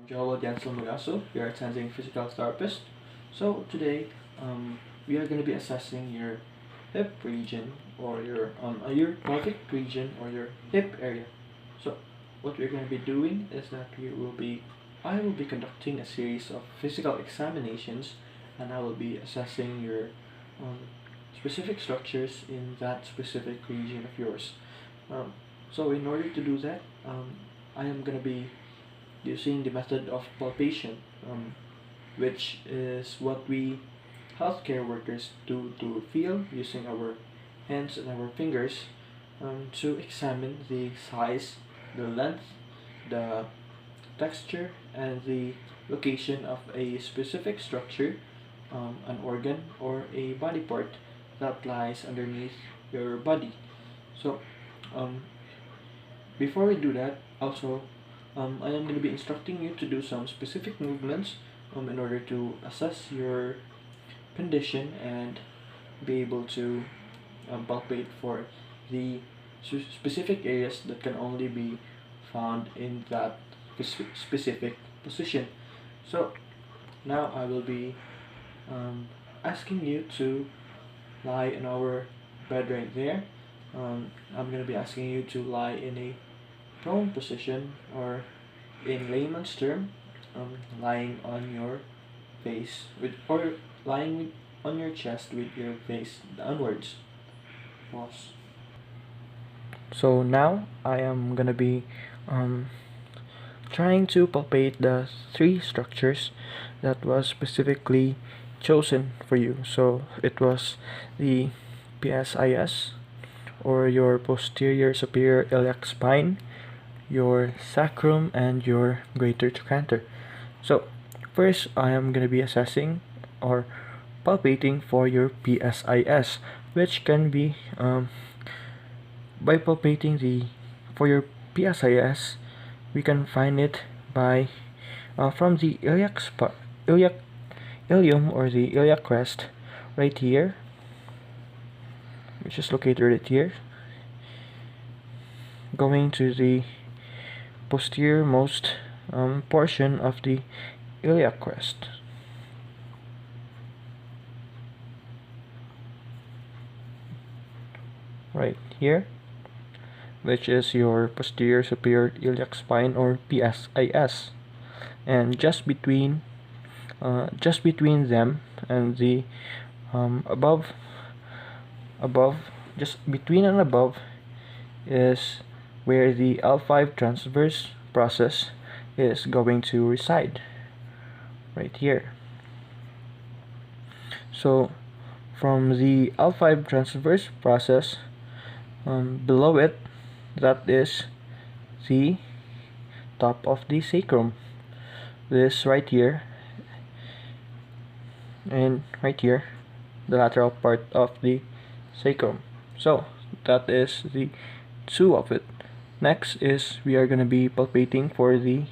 Joel Yansel Magaso, your attending physical therapist. So today, we are going to be assessing your hip region or your pelvic region or your hip area. So what we're going to be doing is that I will be conducting a series of physical examinations, and I will be assessing your um, specific structures in that specific region of yours. Um, so in order to do that, I am going to be using the method of palpation, which is what we healthcare workers do to feel using our hands and our fingers to examine the size, the length, the texture, and the location of a specific structure, an organ, or a body part that lies underneath your body. So, um, before we do that, also, I am going to be instructing you to do some specific movements in order to assess your condition and be able to palpate for the specific areas that can only be found in that specific position. So now I will be asking you to lie in our bed right there. I'm going to be asking you to lie in a prone position, or in layman's term, lying on your face or lying on your chest with your face downwards. Pause. So now I am gonna be um, trying to palpate the three structures that was specifically chosen for you. So it was the PSIS, or your posterior superior iliac spine, your sacrum, and your greater trochanter. So first I am going to be assessing or palpating for your PSIS, which can be by palpating the for your PSIS, we can find it by from the iliac ilium, or the iliac crest right here, which is located right here, going to the posterior most portion of the iliac crest. Right here, which is your posterior superior iliac spine, or PSIS, and just between them and the above, just between and above, is where the L5 transverse process is going to reside, right here. So from the L5 transverse process, below it, that is the top of the sacrum, this right here, and right here, the lateral part of the sacrum. So that is the two of it. Next is we are going to be palpating for the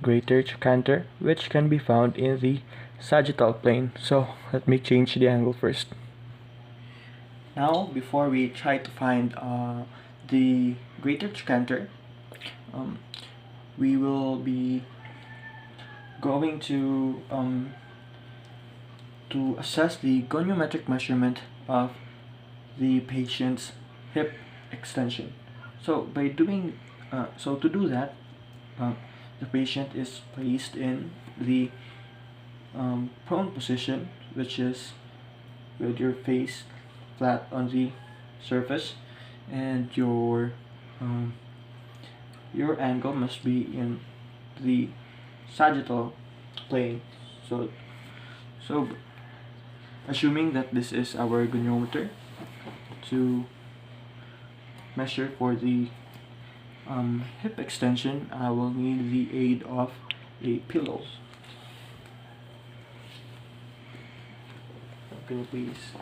greater trochanter, which can be found in the sagittal plane. So let me change the angle first. Now, before we try to find the greater trochanter, we will be going to assess the goniometric measurement of the patient's hip extension. So by doing to do that, the patient is placed in the prone position, which is with your face flat on the surface, and your angle must be in the sagittal plane. So assuming that this is our goniometer, to measure for the hip extension, I will need the aid of a pillow. Can you please?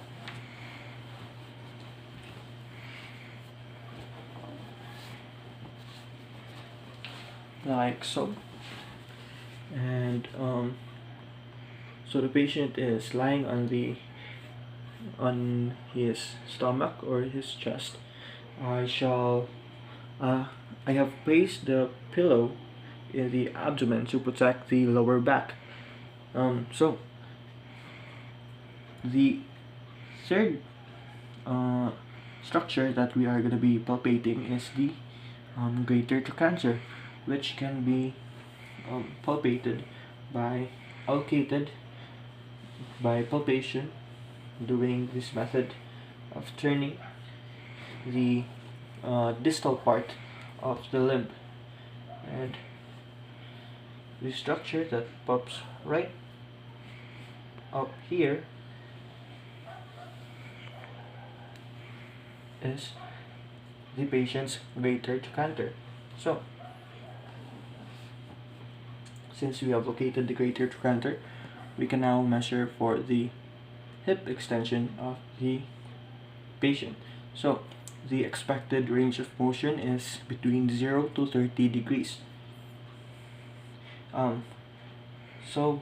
Like so. And so the patient is lying on his stomach or his chest. I have placed the pillow in the abdomen to protect the lower back. So the third structure that we are going to be palpating is the greater trochanter, which can be palpated by allocated by palpation, doing this method of turning the distal part of the limb, and the structure that pops right up here is the patient's greater trochanter. So since we have located the greater trochanter, we can now measure for the hip extension of the patient. So the expected range of motion is between 0 to 30 degrees. So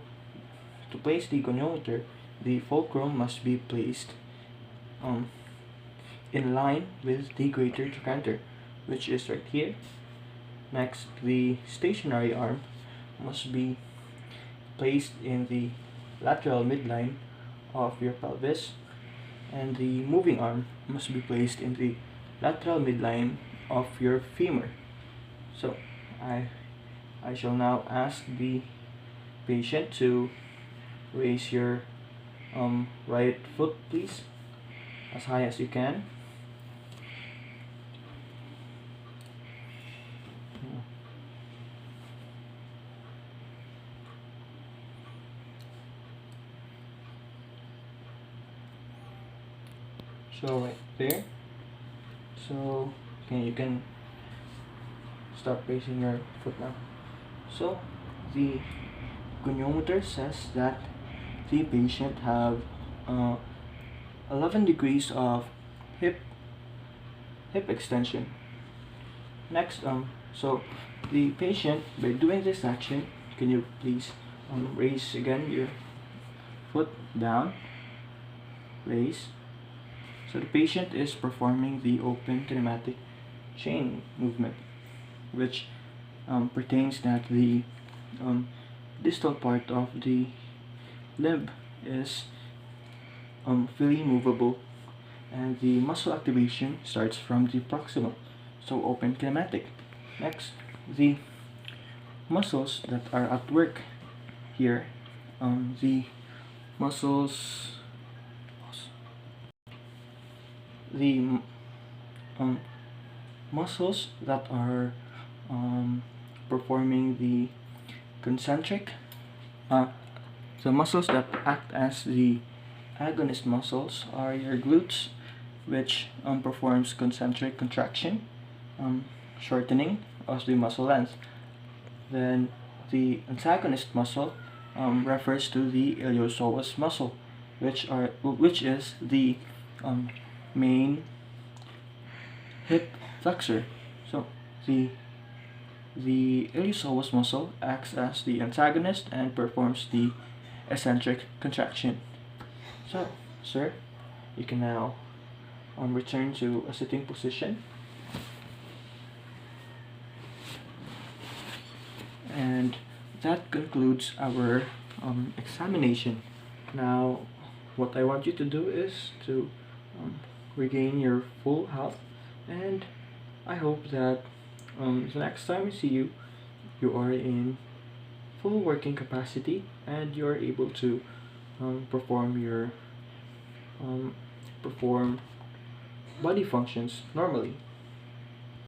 to place the goniometer, the fulcrum must be placed in line with the greater trochanter, which is right here. Next, the stationary arm must be placed in the lateral midline of your pelvis, and the moving arm must be placed in the lateral midline of your femur. So I shall now ask the patient to raise your right foot, please, as high as you can. So right there. So you can start raising your foot now. So the goniometer says that the patient have 11 degrees of hip extension. Next, so the patient, by doing this action, can you please raise again your foot down, raise. So the patient is performing the open kinematic chain movement, which pertains that the distal part of the limb is freely movable, and the muscle activation starts from the proximal, so open kinematic. Next, the muscles that are at work here, the muscles, the muscles that are performing the concentric, the muscles that act as the agonist muscles are your glutes, which performs concentric contraction, shortening of the muscle length. Then the antagonist muscle refers to the iliopsoas muscle, which is the main hip flexor. So the iliopsoas muscle acts as the antagonist and performs the eccentric contraction. So, sir, you can now return to a sitting position. And that concludes our examination. Now, what I want you to do is to regain your full health, and I hope that the next time we see you, you are in full working capacity and you are able to perform body functions normally.